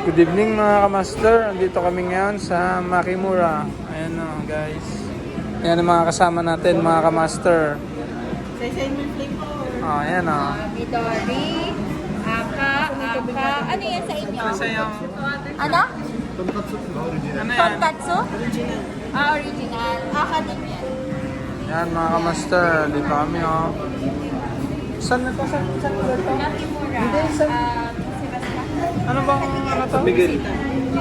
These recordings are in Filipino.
Good evening mga kamaster. Andito kami ngayon sa Makimura. Ayan o guys. Ayan ang mga kasama natin mga kamaster. Oh, ayan o. Midori, Aka. Ano yan sa inyo? Ano sa yung... Ano? Ano yan? Tonkatsu? Original. Aka din yan. Ayan mga kamaster. Dito kami o. Saan na to? Saan na to? Nakimura. Ano bang ano to? Miguel.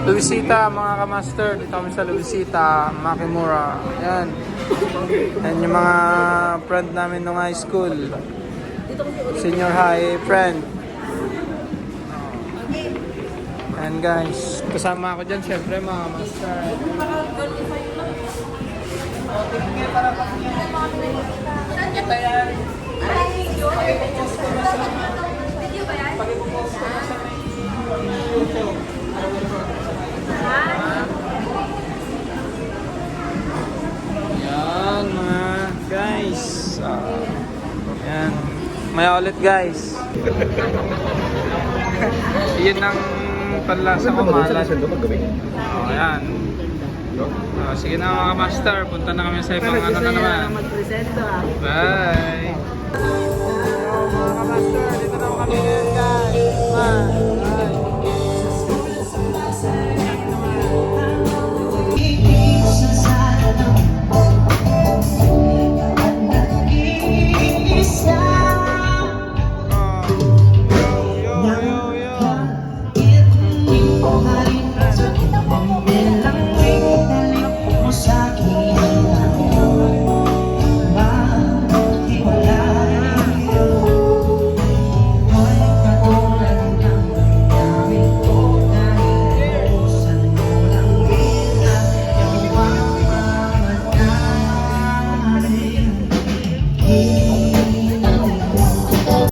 Luisita mga kamaster. Dito kami sa Luisita, Makimura. Ayan. Ayan yung mga friend namin nung high school. Senior high friend. Ayan guys. Kasama ako dyan syempre mga kamaster. Ito yan. Yan mga guys. Yan. Maya ulit guys. Yun ang panlasa ko malat. Oh, yan. Sige na mga master, punta na kami sa ibang ano na naman. Bye! Mga master, dito na kami ngayon guys.